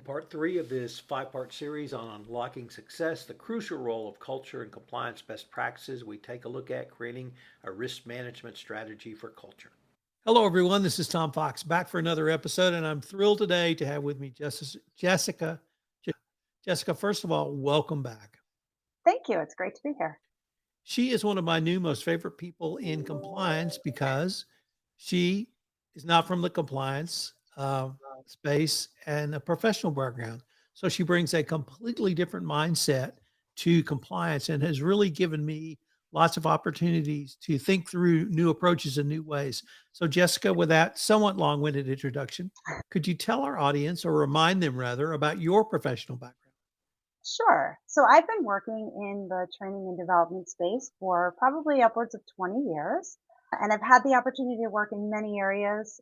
part three of this five-part series on unlocking success, the crucial role of culture and compliance best practices. We take a look at creating a risk management strategy for culture. Hello, everyone. This is Tom Fox back for another episode, and I'm thrilled today to have with me Jessica. Jessica, first of all, welcome back. Thank you. It's great to be here. She is one of my new most favorite people in compliance because she is not from the compliance space and a professional background. So she brings a completely different mindset to compliance and has really given me lots of opportunities to think through new approaches and new ways. So, Jessica, with that somewhat long winded introduction, could you tell our audience or remind them rather about your professional background? Sure. So I've been working in the training and development space for probably upwards of 20 years. And I've had the opportunity to work in many areas,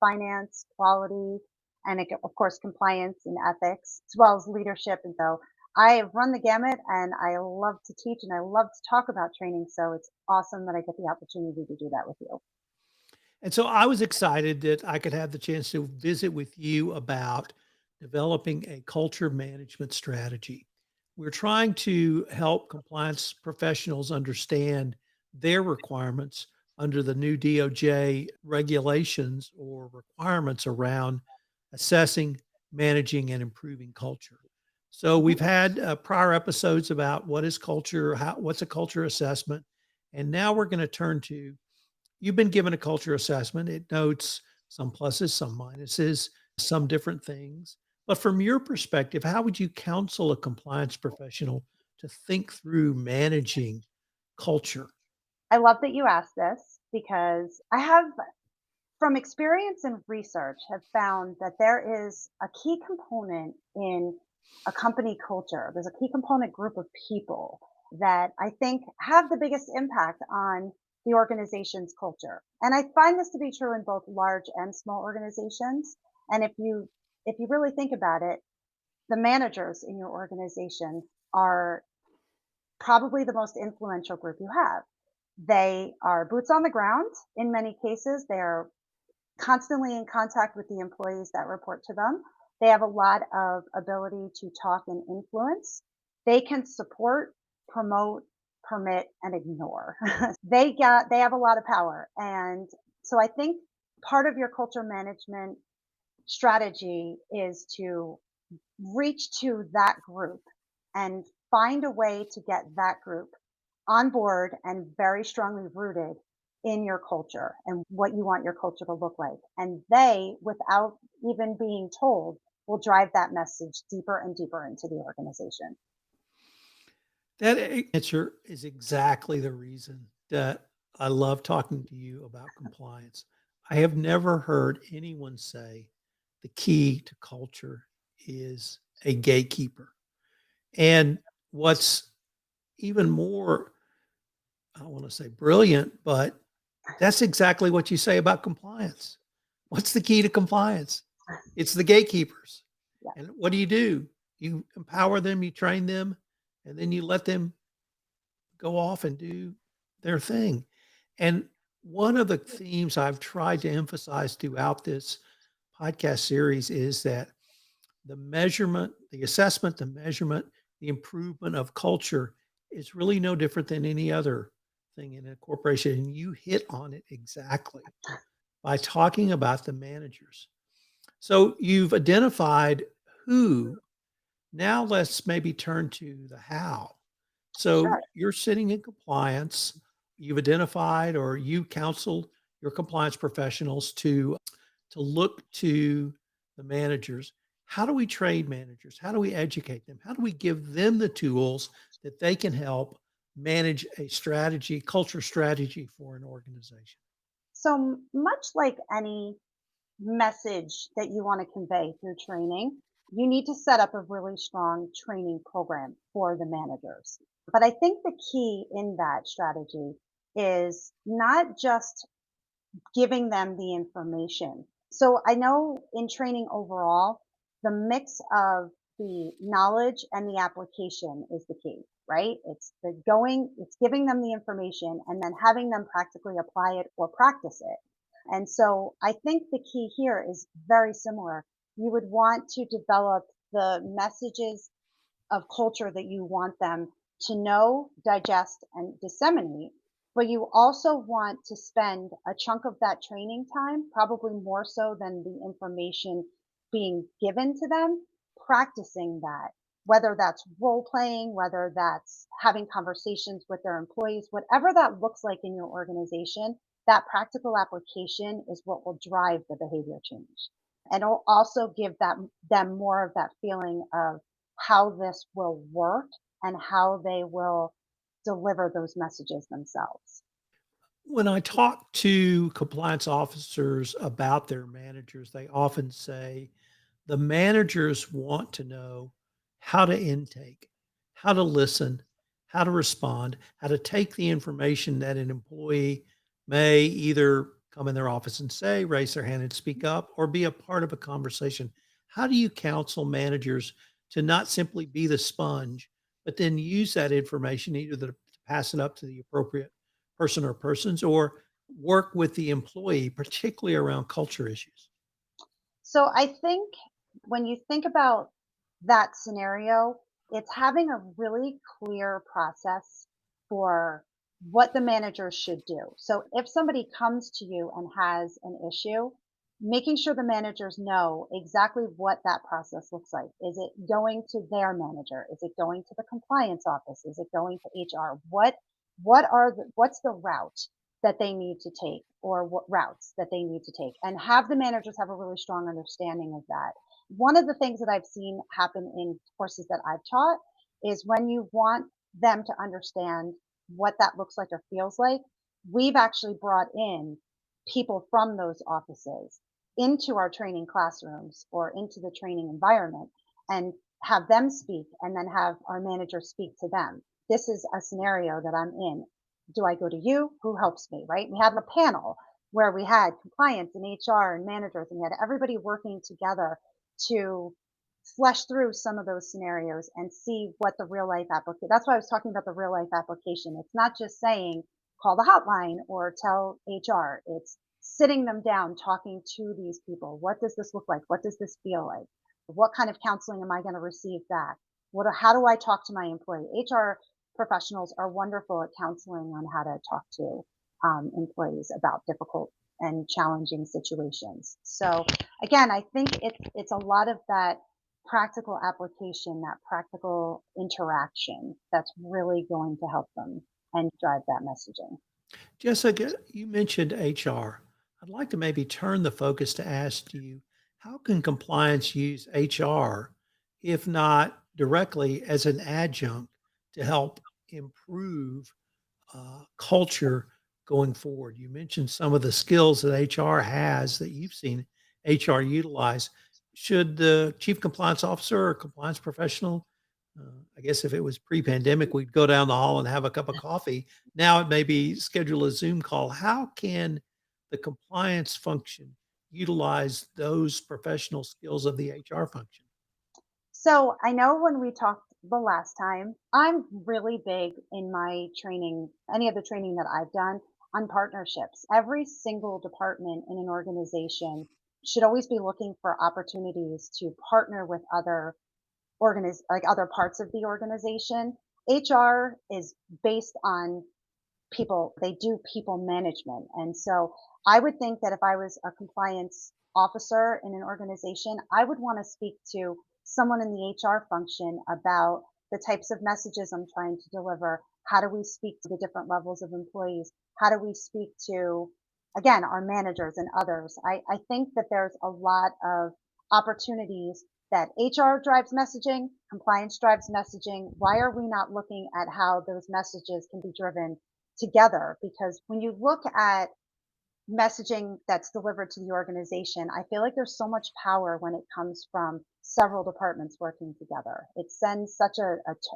finance, quality, and of course, compliance and ethics, as well as leadership. And so I have run the gamut and I love to teach and I love to talk about training. So it's awesome that I get the opportunity to do that with you. And so I was excited that I could have the chance to visit with you about developing a culture management strategy. We're trying to help compliance professionals understand their requirements under the new DOJ regulations or requirements around assessing, managing, and improving culture. So Mhm. we've had prior episodes about what is culture, what's a culture assessment, and now we're going to turn to you've been given a culture assessment. It notes some pluses, some minuses, some different things. But from your perspective, how would you counsel a compliance professional to think through managing culture? I love that you asked this because I have from experience and research have found that there is a key component in a company culture. There's a key component group of people that I think have the biggest impact on the organization's culture. And I find this to be true in both large and small organizations. And if you really think about it, the managers in your organization are probably the most influential group you have. They are boots on the ground in many cases. They're constantly in contact with the employees that report to them. They have a lot of ability to talk and influence. They can support, promote, permit, and ignore. They have a lot of power. And so I think part of your culture management strategy is to reach to that group and find a way to get that group on board and very strongly rooted in your culture and what you want your culture to look like. And they, without even being told, will drive that message deeper and deeper into the organization. That answer is exactly the reason that I love talking to you about compliance. I have never heard anyone say the key to culture is a gatekeeper. And what's even more, I don't want to say brilliant, but that's exactly what you say about compliance. What's the key to compliance? It's the gatekeepers. Yeah. And what do? You empower them, you train them, and then you let them go off and do their thing. And one of the themes I've tried to emphasize throughout this podcast series is that the measurement, the assessment, the measurement, the improvement of culture is really no different than any other thing in a corporation. And you hit on it exactly by talking about the managers. So you've identified who. Now let's maybe turn to the how. So Sure. you're sitting in compliance. You've identified or you counseled your compliance professionals to look to the managers. How do we train managers? How do we educate them? How do we give them the tools that they can help manage a strategy, culture strategy for an organization? So much like any message that you want to convey through training, you need to set up a really strong training program for the managers. But I think the key in that strategy is not just giving them the information. So I know in training overall, the mix of the knowledge and the application is the key, right? It's giving them the information and then having them practically apply it or practice it. And so I think the key here is very similar. You would want to develop the messages of culture that you want them to know, digest, and disseminate. But you also want to spend a chunk of that training time, probably more so than the information being given to them, practicing that. Whether that's role playing, whether that's having conversations with their employees, whatever that looks like in your organization, that practical application is what will drive the behavior change. And it'll also give them more of that feeling of how this will work and how they will deliver those messages themselves. When I talk to compliance officers about their managers, they often say the managers want to know how to intake, how to listen, how to respond, how to take the information that an employee may either come in their office and say, raise their hand and speak up, or be a part of a conversation. How do you counsel managers to not simply be the sponge, but then use that information either to pass it up to the appropriate person or persons or work with the employee, particularly around culture issues? So I think when you think about that scenario, it's having a really clear process for what the manager should do. So if somebody comes to you and has an issue, making sure the managers know exactly what that process looks like. Is it going to their manager? Is it going to the compliance office? Is it going to HR? What's the route that they need to take or what routes that they need to take and have the managers have a really strong understanding of that. One of the things that I've seen happen in courses that I've taught is when you want them to understand what that looks like or feels like, we've actually brought in people from those offices into our training classrooms or into the training environment and have them speak and then have our manager speak to them. This is a scenario that I'm in. Do I go to you? Who helps me? Right? We had a panel where we had compliance and HR and managers, and we had everybody working together to flesh through some of those scenarios and see what the real life application. That's why I was talking about the real life application. It's not just saying call the hotline or tell HR. It's sitting them down, talking to these people. What does this look like? What does this feel like? What kind of counseling am I going to receive back? How do I talk to my employee? HR professionals are wonderful at counseling on how to talk to employees about difficult and challenging situations. So again, I think it's a lot of that practical application, that practical interaction that's really going to help them and drive that messaging. Jessica, you mentioned HR. I'd like to maybe turn the focus to ask you, how can compliance use HR, if not directly as an adjunct, to help improve culture going forward? You mentioned some of the skills that HR has that you've seen HR utilize. Should the chief compliance officer or compliance professional, I guess if it was pre-pandemic, we'd go down the hall and have a cup of coffee. Now it may be schedule a Zoom call. How can the compliance function utilize those professional skills of the HR function? So I know when we talked the last time, I'm really big in my training, any of the training that I've done on partnerships. Every single department in an organization should always be looking for opportunities to partner with other parts of the organization. HR is based on people, they do people management. And so I would think that if I was a compliance officer in an organization, I would want to speak to someone in the HR function about the types of messages I'm trying to deliver. How do we speak to the different levels of employees? How do we speak to, again, our managers and others? I think that there's a lot of opportunities that HR drives messaging, compliance drives messaging. Why are we not looking at how those messages can be driven together? Because when you look at messaging that's delivered to the organization, I feel like there's so much power when it comes from several departments working together. It sends such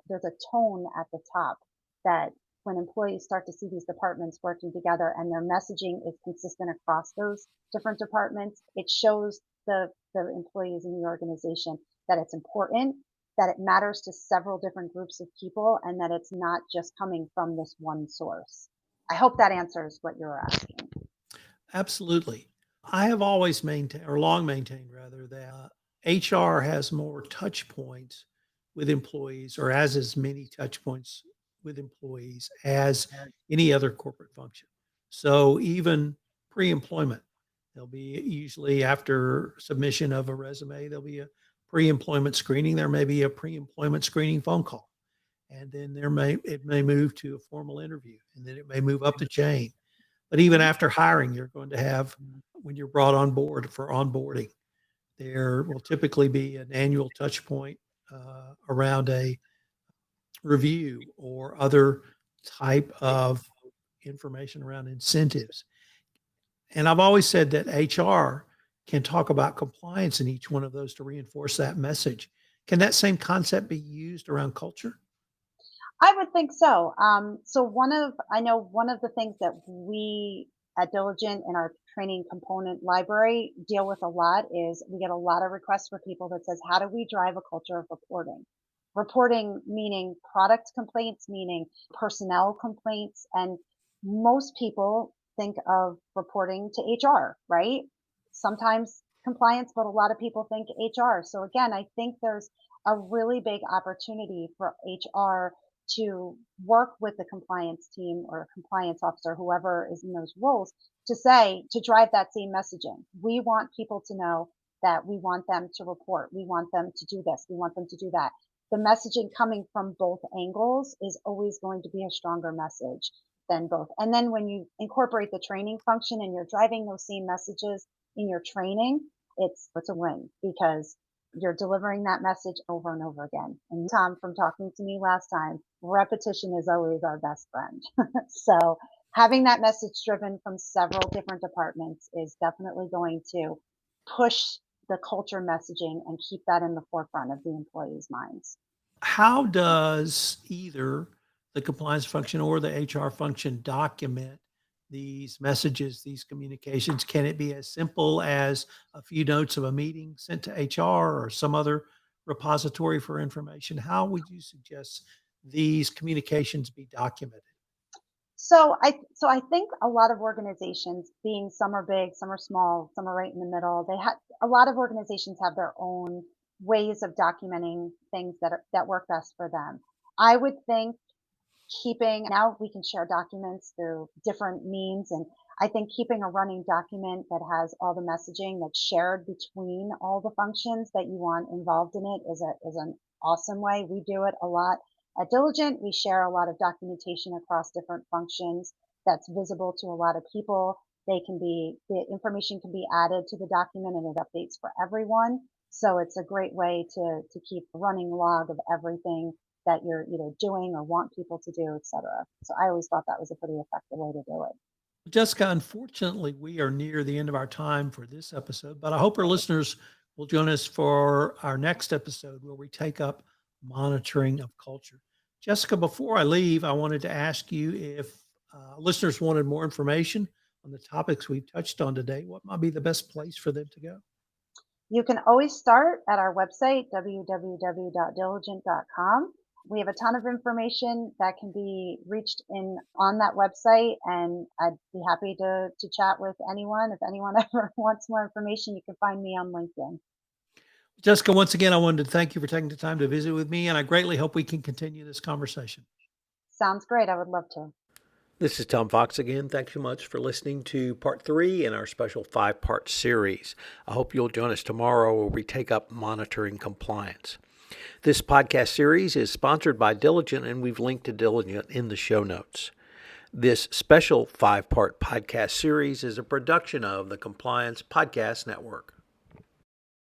there's a tone at the top that when employees start to see these departments working together and their messaging is consistent across those different departments, it shows the employees in the organization that it's important, that it matters to several different groups of people, and that it's not just coming from this one source. I hope that answers what you're asking. Absolutely. I have always maintained, or long maintained rather, that HR has more touch points with employees or has as many touch points with employees as any other corporate function. So even pre-employment, there'll be usually after submission of a resume, there'll be a pre-employment screening. There may be a pre-employment screening phone call. And then it may move to a formal interview and then it may move up the chain. But even after hiring, you're going to have when you're brought on board for onboarding, there will typically be an annual touch point around a review or other type of information around incentives. And I've always said that HR can talk about compliance in each one of those to reinforce that message. Can that same concept be used around culture? I would think so. I know one of the things that we at Diligent in our training component library deal with a lot is we get a lot of requests for people that says, how do we drive a culture of reporting? Reporting meaning product complaints, meaning personnel complaints. And most people think of reporting to HR, right? Sometimes compliance, but a lot of people think HR. So again, I think there's a really big opportunity for HR to work with the compliance team or compliance officer, whoever is in those roles, to drive that same messaging. We want people to know that we want them to report. We want them to do this. We want them to do that. The messaging coming from both angles is always going to be a stronger message than both. And then when you incorporate the training function and you're driving those same messages in your training, it's a win because you're delivering that message over and over again. And Tom, from talking to me last time, repetition is always our best friend. So having that message driven from several different departments is definitely going to push the culture messaging and keep that in the forefront of the employees' minds. How does either the compliance function or the HR function document these messages, these communications? Can it be as simple as a few notes of a meeting sent to HR or some other repository for information? How would you suggest these communications be documented? So I think a lot of organizations, being some are big, some are small, some are right in the middle, they have a lot of organizations have their own ways of documenting things that work best for them. I would think keeping now we can share documents through different means, and I think keeping a running document that has all the messaging that's shared between all the functions that you want involved in it is an awesome way. We do it a lot at Diligent. We share a lot of documentation across different functions that's visible to a lot of people. The information can be added to the document and it updates for everyone. So it's a great way to keep a running log of everything that you're either doing or want people to do, et cetera. So I always thought that was a pretty effective way to do it. Jessica, unfortunately, we are near the end of our time for this episode, but I hope our listeners will join us for our next episode where we take up monitoring of culture. Jessica, before I leave, I wanted to ask you if listeners wanted more information on the topics we've touched on today, what might be the best place for them to go? You can always start at our website, www.diligent.com. We have a ton of information that can be reached in on that website, and I'd be happy to chat with anyone. If anyone ever wants more information, you can find me on LinkedIn. Jessica, once again, I wanted to thank you for taking the time to visit with me, and I greatly hope we can continue this conversation. Sounds great. I would love to. This is Tom Fox again. Thanks so much for listening to part 3 in our special 5-part series. I hope you'll join us tomorrow where we take up monitoring compliance. This podcast series is sponsored by Diligent, and we've linked to Diligent in the show notes. This special 5-part podcast series is a production of the Compliance Podcast Network.